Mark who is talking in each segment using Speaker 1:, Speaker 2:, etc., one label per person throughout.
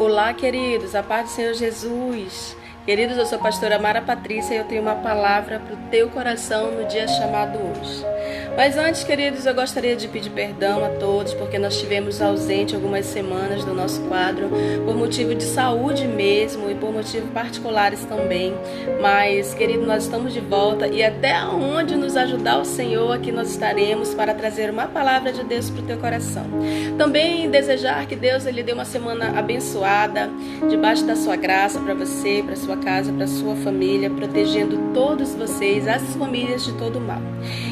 Speaker 1: Olá, queridos, a paz do Senhor Jesus. Queridos, eu sou a pastora Mara Patrícia e eu tenho uma palavra para o teu coração no dia chamado hoje. Mas antes, queridos, eu gostaria de pedir perdão a todos, porque nós estivemos ausentes algumas semanas do nosso quadro, por motivo de saúde mesmo e por motivos particulares também. Mas, querido, nós estamos de volta e até onde nos ajudar o Senhor, aqui nós estaremos para trazer uma palavra de Deus para o teu coração. Também desejar que Deus Ele dê uma semana abençoada, debaixo da sua graça para você, para sua casa, para sua família, protegendo todos vocês, as famílias de todo o mal.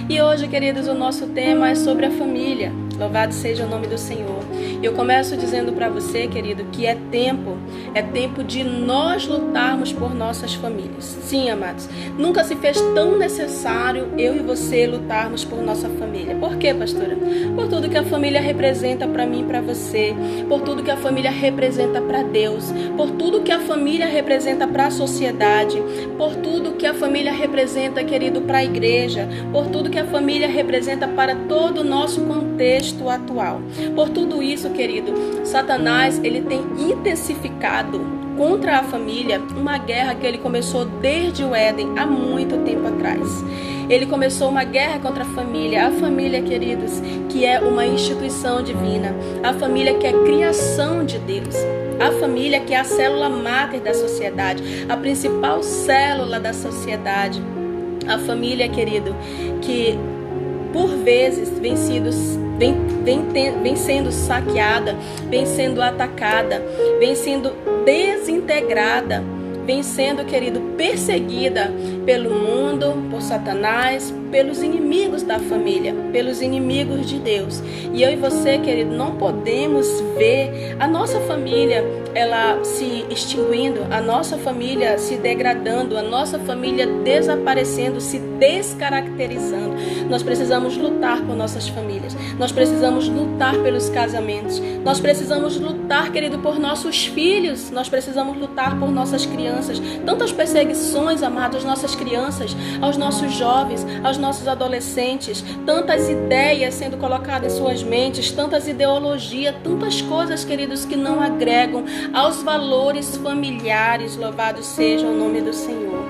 Speaker 1: E hoje, queridos, o nosso tema é sobre a família. Louvado seja o nome do Senhor. Eu começo dizendo para você, querido, que é tempo de nós lutarmos por nossas famílias. Sim, amados, nunca se fez tão necessário eu e você lutarmos por nossa família. Por quê, pastora? Por tudo que a família representa para mim e para você, por tudo que a família representa para Deus, por tudo que a família representa para a sociedade, por tudo que a família representa, querido, para a igreja, por tudo que a família representa para todo o nosso contexto atual. Por tudo isso, querido, Satanás, ele tem intensificado contra a família uma guerra que ele começou desde o Éden, há muito tempo atrás. Ele começou uma guerra contra a família, queridos, que é uma instituição divina, a família que é criação de Deus, a família que é a célula máter da sociedade, a principal célula da sociedade, a família, querido, que por vezes vem sendo saqueada, vem sendo atacada, vem sendo desintegrada, vem sendo, querido, perseguida pelo mundo, por Satanás, pelos inimigos da família, pelos inimigos de Deus. E eu e você, querido, não podemos ver a nossa família ela se extinguindo, a nossa família se degradando, a nossa família desaparecendo, se descaracterizando. Nós precisamos lutar por nossas famílias, nós precisamos lutar pelos casamentos, nós precisamos lutar, querido, por nossos filhos, nós precisamos lutar por nossas crianças. Tantas perseguições, amados, às nossas crianças, aos nossos jovens, aos nossos adolescentes, tantas ideias sendo colocadas em suas mentes, tantas ideologias, tantas coisas, queridos, que não agregam aos valores familiares. Louvado seja o nome do Senhor.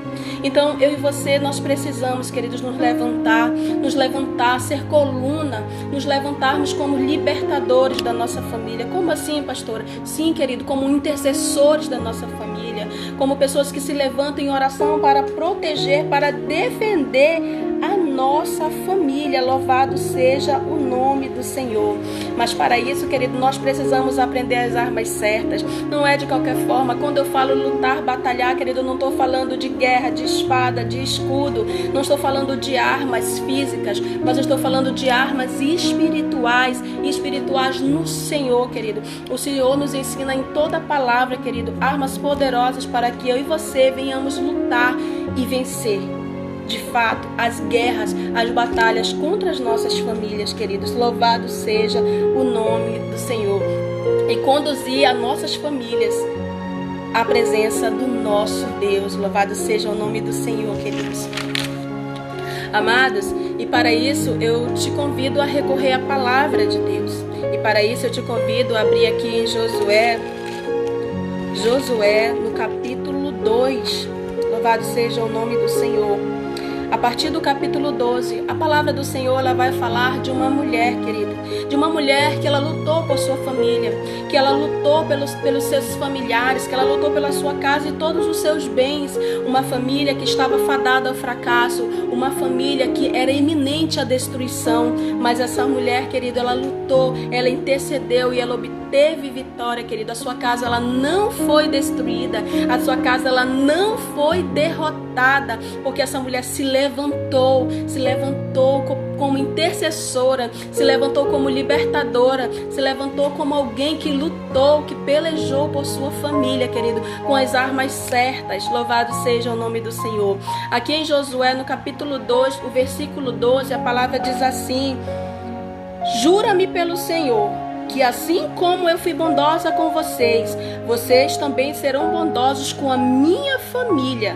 Speaker 1: Então, eu e você, nós precisamos, queridos, nos levantar, ser coluna, nos levantarmos como libertadores da nossa família. Como assim, pastora? Sim, querido, como intercessores da nossa família, como pessoas que se levantam em oração para proteger, para defender a nossa família. Louvado seja o nome do Senhor. Mas para isso, querido, nós precisamos aprender as armas certas. Não é de qualquer forma. Quando eu falo lutar, batalhar, querido, eu não estou falando de guerra, de espada, de escudo. Não estou falando de armas físicas, mas eu estou falando de armas espirituais no Senhor, querido. O Senhor nos ensina em toda a palavra, querido, armas poderosas para que eu e você venhamos lutar e vencer, de fato, as guerras, as batalhas contra as nossas famílias, queridos. Louvado seja o nome do Senhor. E conduzir as nossas famílias à presença do nosso Deus. Louvado seja o nome do Senhor, queridos. Amados, e para isso eu te convido a recorrer à palavra de Deus. E para isso eu te convido a abrir aqui em Josué no capítulo 2. Louvado seja o nome do Senhor. A partir do capítulo 12, a palavra do Senhor ela vai falar de uma mulher, querido, de uma mulher que ela lutou por sua família, que ela lutou pelos seus familiares, que ela lutou pela sua casa e todos os seus bens. Uma família que estava fadada ao fracasso, uma família que era iminente à destruição. Mas essa mulher, querido, ela lutou, ela intercedeu e ela obteve vitória, querido. A sua casa ela não foi destruída, a sua casa ela não foi derrotada, porque essa mulher se levantou como intercessora, se levantou como libertadora, se levantou como alguém que lutou, que pelejou por sua família, querido, com as armas certas. Louvado seja o nome do Senhor. Aqui em Josué, no capítulo 2, o versículo 12, a palavra diz assim: jura-me pelo Senhor, que assim como eu fui bondosa com vocês, vocês também serão bondosos com a minha família.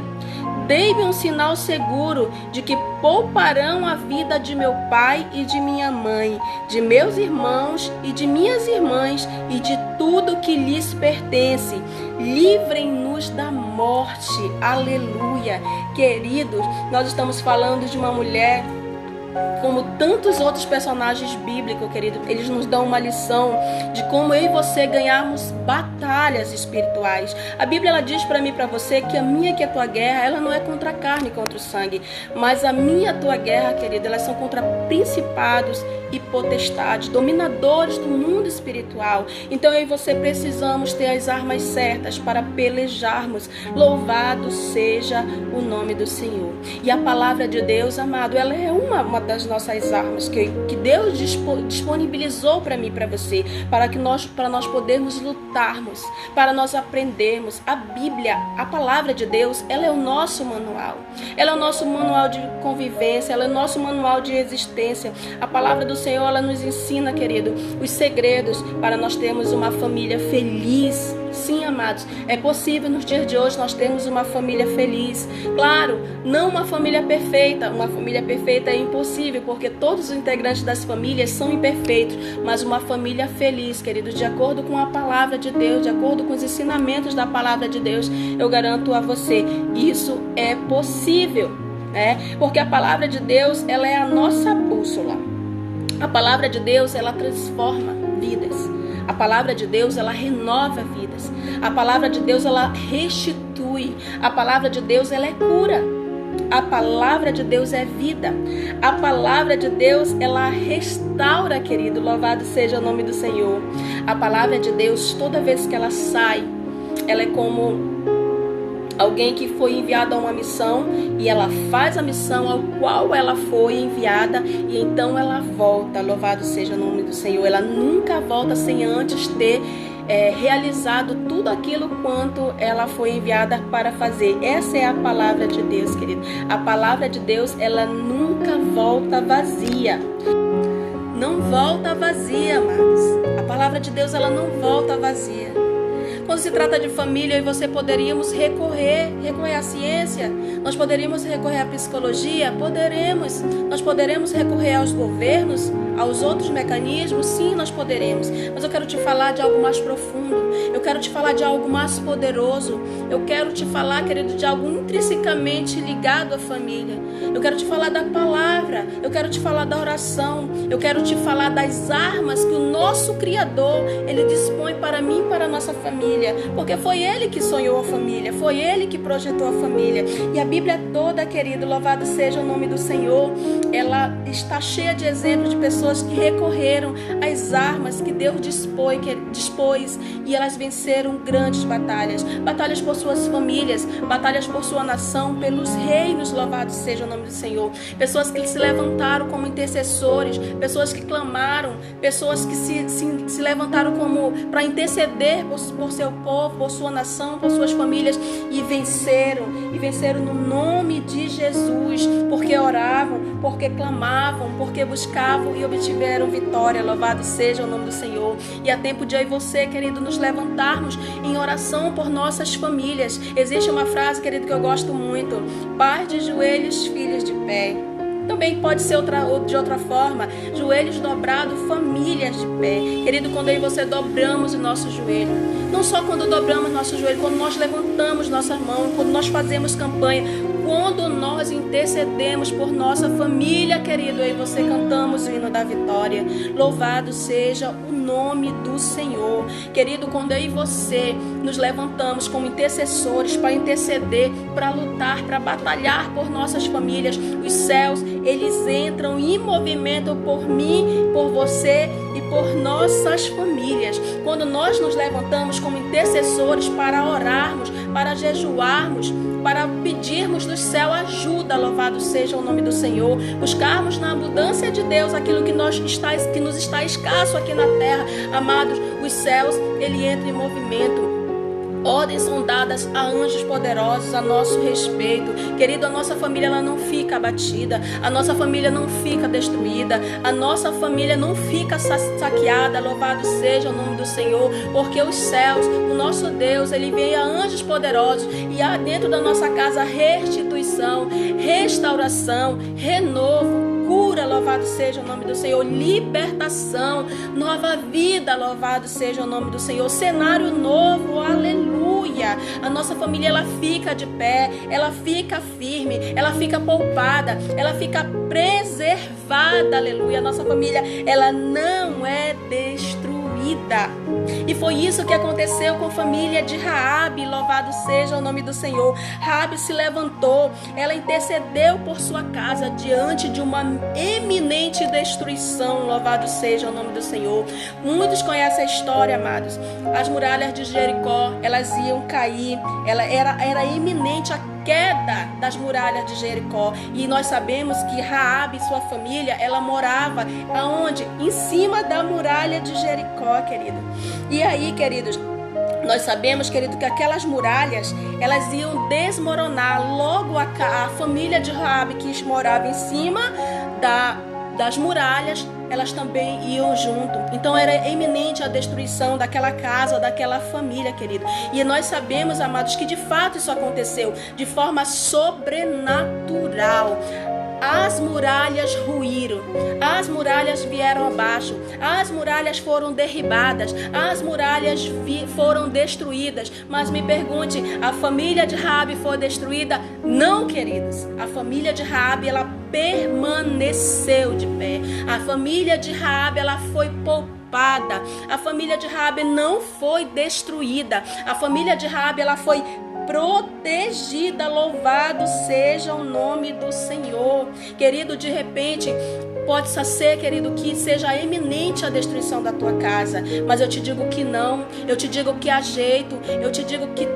Speaker 1: dei-me um sinal seguro de que pouparão a vida de meu pai e de minha mãe, de meus irmãos e de minhas irmãs e de tudo que lhes pertence. Livrem-nos da morte. Aleluia. Queridos, nós estamos falando de uma mulher, como tantos outros personagens bíblicos, querido, eles nos dão uma lição de como eu e você ganharmos batalhas espirituais. A Bíblia, ela diz para mim e para você que a minha e que a tua guerra, ela não é contra a carne, contra o sangue, mas a minha e a tua guerra, querido, elas são contra principados e potestades, dominadores do mundo espiritual. Então eu e você precisamos ter as armas certas para pelejarmos. Louvado seja o nome do Senhor. E a palavra de Deus, amado, ela é uma das nossas armas que Deus disponibilizou para mim e para você, para nós podermos lutarmos, para nós aprendermos. A Bíblia, a palavra de Deus, ela é o nosso manual. Ela é o nosso manual de convivência, ela é o nosso manual de existência. A palavra do Senhor, ela nos ensina, querido, os segredos para nós termos uma família feliz. Sim, amados, é possível nos dias de hoje nós termos uma família feliz. Claro, não uma família perfeita. Uma família perfeita é impossível, porque todos os integrantes das famílias são imperfeitos. Mas uma família feliz, querido, de acordo com a palavra de Deus, de acordo com os ensinamentos da palavra de Deus, eu garanto a você, isso é possível, né? Porque a palavra de Deus, ela é a nossa bússola. A palavra de Deus, ela transforma vidas. A palavra de Deus, ela renova vidas. A palavra de Deus, ela restitui. A palavra de Deus, ela é cura. A palavra de Deus é vida. A palavra de Deus, ela restaura, querido. Louvado seja o nome do Senhor. A palavra de Deus, toda vez que ela sai, ela é como alguém que foi enviado a uma missão e ela faz a missão ao qual ela foi enviada e então ela volta. Louvado seja o nome do Senhor. Ela nunca volta sem antes ter realizado tudo aquilo quanto ela foi enviada para fazer. Essa é a palavra de Deus, querido. A palavra de Deus, ela nunca volta vazia. Não volta vazia, amados. A palavra de Deus, ela não volta vazia. Quando se trata de família, eu e você poderíamos recorrer à ciência, nós poderíamos recorrer à psicologia, nós poderemos recorrer aos governos, aos outros mecanismos, sim, nós poderemos. Mas eu quero te falar de algo mais profundo, eu quero te falar de algo mais poderoso, eu quero te falar, querido, de algo intrinsecamente ligado à família. Eu quero te falar da palavra, eu quero te falar da oração, eu quero te falar das armas que o nosso Criador, ele dispõe para mim e para a nossa família. Porque foi Ele que sonhou a família, foi Ele que projetou a família. E a Bíblia toda, querido, louvado seja o nome do Senhor, ela está cheia de exemplos de pessoas que recorreram às armas que Deus dispôs e elas venceram grandes batalhas. Batalhas por suas famílias, batalhas por sua nação, pelos reinos, louvado seja o nome do Senhor. Pessoas que se levantaram como intercessores, pessoas que clamaram, pessoas que se levantaram como para interceder por seu povo, por sua nação, por suas famílias e venceram no nome de Jesus, porque oravam, porque clamavam, porque buscavam e obtiveram vitória. Louvado seja o nome do Senhor. E há tempo de eu e você, querido, nos levantarmos em oração por nossas famílias. Existe uma frase, querido, que eu gosto muito: pais de joelhos, filhos de pé. Também pode ser de outra forma: joelhos dobrados, famílias de pé. Querido, quando eu e você dobramos o nosso joelho, não só quando dobramos nosso joelho, quando nós levantamos nossas mãos, quando nós fazemos campanha, quando nós intercedemos por nossa família, querido, eu e você cantamos o hino da vitória. Louvado seja o nome do Senhor. Querido, quando eu e você nos levantamos como intercessores para interceder, para lutar, para batalhar por nossas famílias, os céus, eles entram em movimento por mim, por você e por nossas famílias. Quando nós nos levantamos como intercessores para orarmos, para jejuarmos, para pedirmos do céu ajuda, louvado seja o nome do Senhor, buscarmos na abundância de Deus aquilo que nos está escasso aqui na terra, amados, os céus, ele entra em movimento. Ordens são dadas a anjos poderosos a nosso respeito. Querido, a nossa família ela não fica abatida. A nossa família não fica destruída. A nossa família não fica saqueada. Louvado seja o nome do Senhor. Porque os céus, o nosso Deus, ele envia anjos poderosos. E há dentro da nossa casa restituição, restauração, renovo, cura, louvado seja o nome do Senhor, libertação, nova vida, louvado seja o nome do Senhor, cenário novo, aleluia. A nossa família ela fica de pé, ela fica firme, ela fica poupada, ela fica preservada, aleluia. A nossa família ela não é destruída. E foi isso que aconteceu com a família de Raabe, louvado seja o nome do Senhor. Raabe se levantou, ela intercedeu por sua casa diante de uma eminente destruição, louvado seja o nome do Senhor. Muitos conhecem a história, amados. As muralhas de Jericó, elas iam cair, era iminente a queda das muralhas de Jericó. E nós sabemos que Raabe e sua família, ela morava aonde? Em cima da muralha de Jericó, querido. E aí, queridos, nós sabemos, querido, que aquelas muralhas, elas iam desmoronar. Logo a família de Raabe que morava em cima das muralhas, elas também iam junto. Então era iminente a destruição daquela casa, daquela família, querido. E nós sabemos, amados, que de fato isso aconteceu de forma sobrenatural. As muralhas ruíram, as muralhas vieram abaixo, as muralhas foram derribadas, as muralhas foram destruídas. Mas me pergunte, a família de Raabe foi destruída? Não, queridos. A família de Raabe, ela permaneceu de pé. A família de Raabe, ela foi poupada. A família de Raabe não foi destruída. A família de Raabe, ela foi protegida, louvado seja o nome do Senhor. Querido, de repente pode ser, querido, que seja eminente a destruição da tua casa, mas eu te digo que não, eu te digo que há jeito, eu te digo que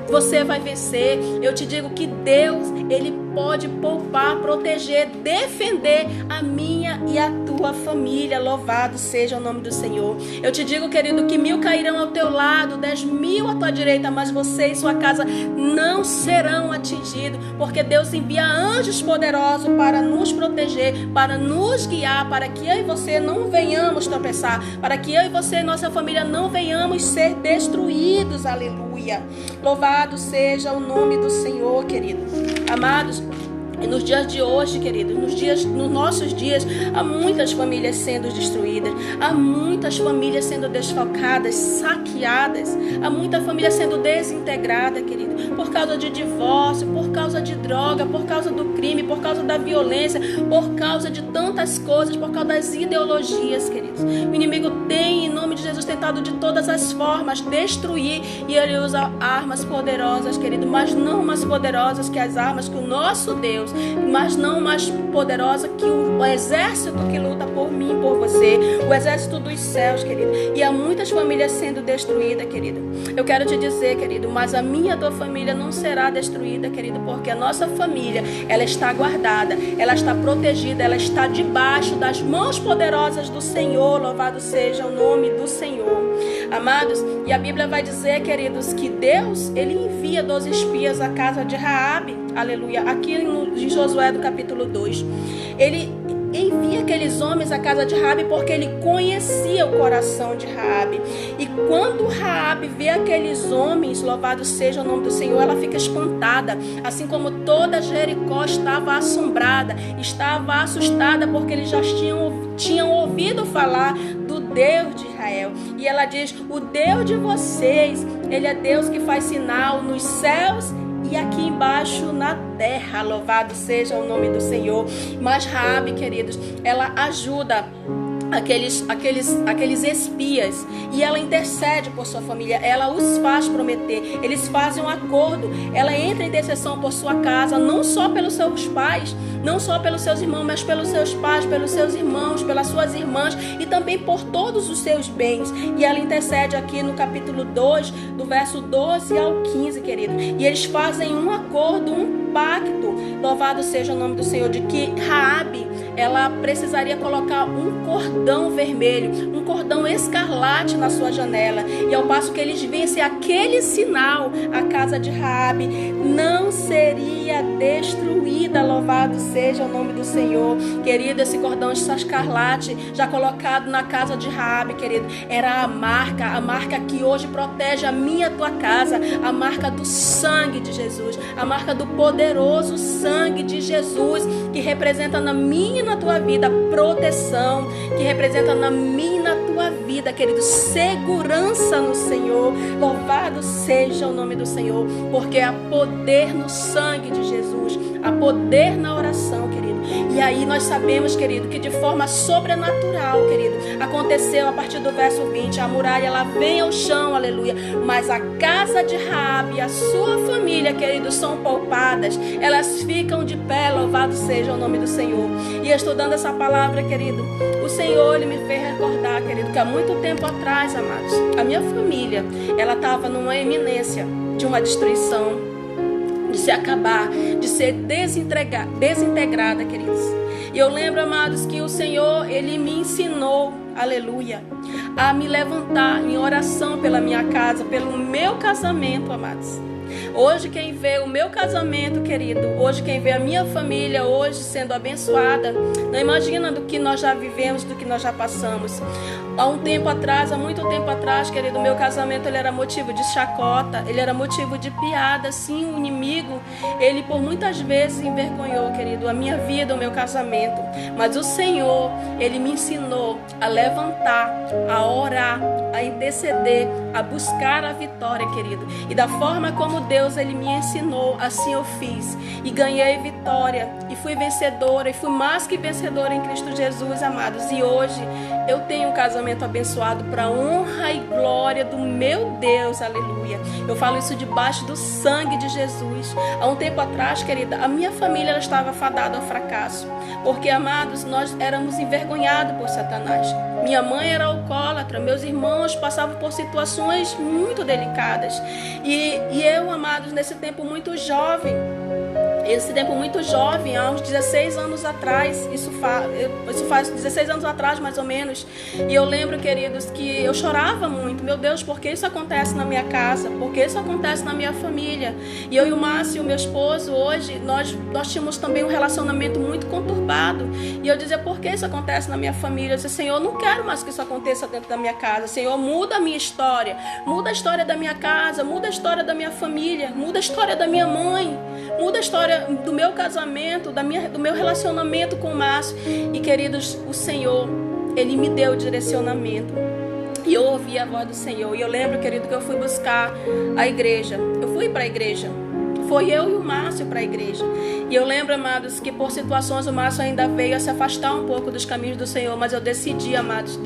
Speaker 1: você vai vencer. Eu te digo que Deus, ele pode poupar, proteger, defender a minha e a tua família. Louvado seja o nome do Senhor. Eu te digo, querido, que 1000 cairão ao teu lado, 10.000 à tua direita, mas você e sua casa não serão atingidos, porque Deus envia anjos poderosos para nos proteger, para nos guiar, para que eu e você não venhamos tropeçar, para que eu e você e nossa família não venhamos ser destruídos. Aleluia. Louvado seja o nome do Senhor, querido. Amados, e nos dias de hoje, querido, nos nossos dias, há muitas famílias sendo destruídas, há muitas famílias sendo desfalcadas, saqueadas, há muita família sendo desintegrada, querido, por causa de divórcio, por causa de droga, por causa do crime, por causa da violência, por causa de tantas coisas, por causa das ideologias, queridos. O inimigo tem, em nome de Jesus, tentado de todas as formas destruir, e ele usa armas poderosas, querido, mas não mais poderosas que as armas que o nosso Deus, mas não mais poderosa que o exército que luta por mim e por você, o exército dos céus, querido. E há muitas famílias sendo destruídas, querido. Eu quero te dizer, querido, mas a minha e a tua família não será destruída, querido, porque a nossa família, ela está guardada, ela está protegida, ela está debaixo das mãos poderosas do Senhor. Louvado seja o nome do Senhor. Amados, e a Bíblia vai dizer, queridos, que Deus, ele envia 12 espias à casa de Raabe. Aleluia. Aqui em Josué do capítulo 2, ele envia aqueles homens à casa de Raabe porque ele conhecia o coração de Raabe. E quando Raabe vê aqueles homens, louvado seja o nome do Senhor, ela fica espantada, assim como toda Jericó estava assombrada, estava assustada, porque eles já tinham ouvido falar do Deus de Israel. E ela diz: o Deus de vocês, ele é Deus que faz sinal nos céus e aqui embaixo na terra. Louvado seja o nome do Senhor. Mas Raabe, queridos, ela ajuda aqueles espias, e ela intercede por sua família, ela os faz prometer, eles fazem um acordo, ela entra em intercessão por sua casa, não só pelos seus pais, não só pelos seus irmãos, mas pelos seus pais, pelos seus irmãos, pelas suas irmãs e também por todos os seus bens. E ela intercede aqui no capítulo 2, do verso 12 ao 15, querido, e eles fazem um acordo, um pacto, louvado seja o nome do Senhor, de que Raabe, ela precisaria colocar um cordão vermelho, um cordão escarlate na sua janela. E ao passo que eles vissem aquele sinal, a casa de Raabe não seria destruída. Louvado seja o nome do Senhor. Querido, esse cordão escarlate já colocado na casa de Raabe, querido, era a marca que hoje protege a minha e a tua casa, a marca do sangue de Jesus, a marca do poderoso sangue de Jesus, que representa na minha e na tua vida proteção, que representa na minha e na tua vida, querido, segurança no Senhor. Louvado seja o nome do Senhor, porque há poder no sangue de Jesus, há poder na oração, querido. E aí nós sabemos, querido, que de forma sobrenatural, querido, aconteceu a partir do verso 20, a muralha ela vem ao chão, aleluia, mas a casa de Raabe e a sua família, querido, são poupadas, elas ficam de pé. Louvado seja o nome do Senhor. E estudando essa palavra, querido, o Senhor, Ele me fez recordar, querido, que há muito tempo atrás, amados, a minha família, ela estava numa iminência de uma destruição, de se acabar, de ser desintegrada, queridos. E eu lembro, amados, que o Senhor, Ele me ensinou, aleluia, a me levantar em oração pela minha casa, pelo meu casamento, amados. Hoje quem vê o meu casamento, querido, hoje quem vê a minha família hoje sendo abençoada, não imagina do que nós já vivemos, do que nós já passamos. Há um tempo atrás, há muito tempo atrás, querido, o meu casamento ele era motivo de chacota, ele era motivo de piada. Sim, o inimigo, ele por muitas vezes envergonhou, querido, a minha vida, o meu casamento. Mas o Senhor, Ele me ensinou a levantar, a orar, a interceder, a buscar a vitória, querido. E da forma como Deus, Ele me ensinou, assim eu fiz. E ganhei vitória, e fui vencedora, e fui mais que vencedora em Cristo Jesus, amados. E hoje eu tenho um casamento abençoado para a honra e glória do meu Deus, aleluia. Eu falo isso debaixo do sangue de Jesus. Há um tempo atrás, querida, a minha família ela estava fadada ao fracasso, porque, amados, nós éramos envergonhados por Satanás. Minha mãe era alcoólatra, meus irmãos passavam por situações muito delicadas. E eu, amados, nesse tempo muito jovem, há uns 16 anos atrás, isso faz 16 anos atrás mais ou menos, e eu lembro, queridos, que eu chorava muito. Meu Deus, por que isso acontece na minha casa? Por que isso acontece na minha família? E eu e o Márcio, meu esposo, hoje, nós tínhamos também um relacionamento muito conturbado, e eu dizia, por que isso acontece na minha família? Eu dizia, Senhor, eu não quero mais que isso aconteça dentro da minha casa. Senhor, muda a minha história, muda a história da minha casa, muda a história da minha família, muda a história da minha mãe, muda a história do meu casamento, do meu relacionamento com o Márcio. E, queridos, o Senhor, Ele me deu o direcionamento. E eu ouvi a voz do Senhor. E eu lembro, querido, que eu fui buscar a igreja. Eu fui para a igreja. Foi eu e o Márcio para a igreja. E eu lembro, amados, que por situações o Márcio ainda veio a se afastar um pouco dos caminhos do Senhor. Mas eu decidi, amados,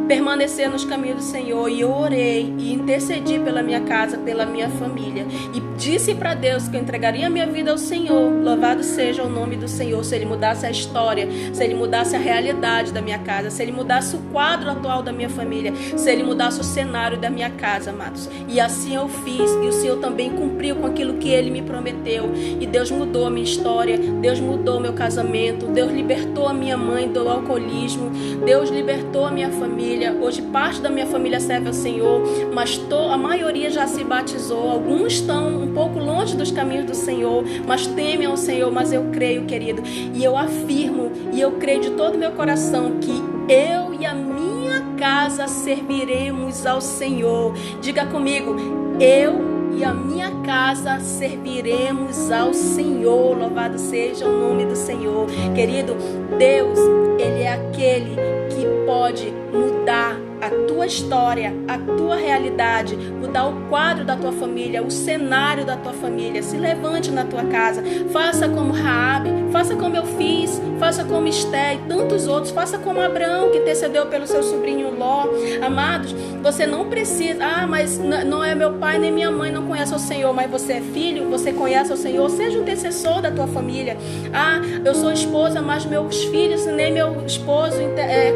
Speaker 1: permanecer nos caminhos do Senhor. E eu orei e intercedi pela minha casa, pela minha família. E disse para Deus que eu entregaria a minha vida ao Senhor. Louvado seja o nome do Senhor. Se Ele mudasse a história, se Ele mudasse a realidade da minha casa, se Ele mudasse o quadro atual da minha família, se Ele mudasse o cenário da minha casa, amados. E assim eu fiz. E o Senhor também cumpriu com aquilo que Ele me prometeu. E Deus mudou a minha história, Deus mudou o meu casamento, Deus libertou a minha mãe do alcoolismo, Deus libertou a minha família. Hoje parte da minha família serve ao Senhor, mas a maioria já se batizou. Alguns estão um pouco longe dos caminhos do Senhor, mas temem ao Senhor. Mas eu creio, querido, e eu afirmo, e eu creio de todo o meu coração que eu e a minha casa serviremos ao Senhor. Diga comigo, eu e a minha casa serviremos ao Senhor. Louvado seja o nome do Senhor. Querido, Deus, Ele é aquele que pode mudar a tua história, a tua realidade, mudar o quadro da tua família, o cenário da tua família. Se levante na tua casa, faça como Raabe, faça como eu fiz, faça como Esté e tantos outros, faça como Abraão, que intercedeu pelo seu sobrinho Ló. Amados, você não precisa, mas não é meu pai nem minha mãe não conhece o Senhor, mas você é filho, você conhece o Senhor, seja o intercessor da tua família. Eu sou esposa, mas meus filhos nem meu esposo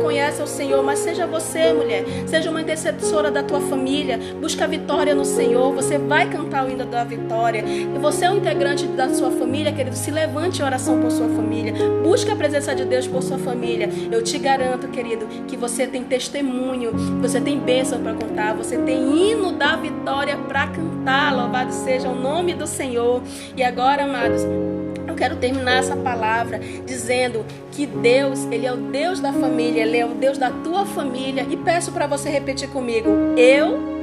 Speaker 1: conhecem o Senhor, mas seja você, mulher, família. Seja uma intercessora da tua família. Busca a vitória no Senhor. Você vai cantar o hino da vitória. E você é um integrante da sua família, querido. Se levante em oração por sua família. Busque a presença de Deus por sua família. Eu te garanto, querido, que você tem testemunho, você tem bênção para contar, você tem hino da vitória para cantar. Louvado seja o nome do Senhor. E agora, amados, eu quero terminar essa palavra dizendo que Deus, Ele é o Deus da família, Ele é o Deus da tua família. E peço para você repetir comigo: eu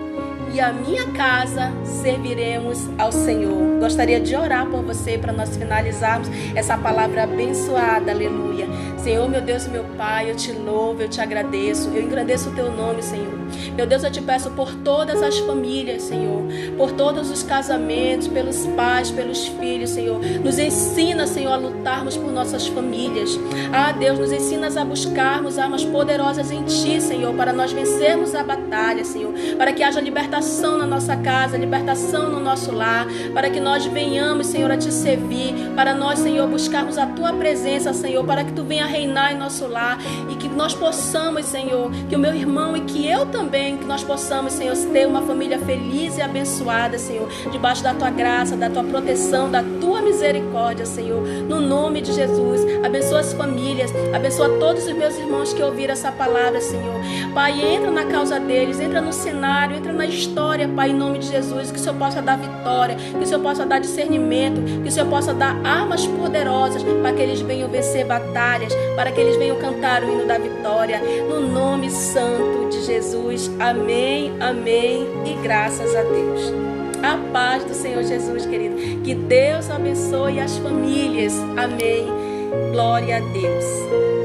Speaker 1: e a minha casa serviremos ao Senhor. Gostaria de orar por você para nós finalizarmos essa palavra abençoada, aleluia. Senhor, meu Deus e meu Pai, eu te louvo, eu te agradeço, eu engrandeço o teu nome, Senhor. Meu Deus, eu te peço por todas as famílias, Senhor, por todos os casamentos, pelos pais, pelos filhos, Senhor. Nos ensina, Senhor, a lutarmos por nossas famílias. Ah, Deus, nos ensinas a buscarmos armas poderosas em Ti, Senhor, para nós vencermos a batalha, Senhor, para que haja libertação na nossa casa, libertação no nosso lar, para que nós venhamos, Senhor, a Te servir, para nós, Senhor, buscarmos a Tua presença, Senhor, para que Tu venha reinar em nosso lar e que nós possamos, Senhor, que o meu irmão e que eu também, que nós possamos, Senhor, ter uma família feliz e abençoada, Senhor, debaixo da Tua graça, da Tua proteção, da Tua misericórdia, Senhor, no nome de Jesus. Abençoa as famílias, abençoa todos os meus irmãos que ouviram essa palavra, Senhor. Pai, entra na causa deles, entra no cenário, entra na história, Pai, em nome de Jesus, que o Senhor possa dar vitória, que o Senhor possa dar discernimento, que o Senhor possa dar armas poderosas para que eles venham vencer batalhas, para que eles venham cantar o hino da vitória, no nome santo de Jesus. Amém, amém e graças a Deus. A paz do Senhor Jesus, querido. Que Deus abençoe as famílias. Amém. Glória a Deus.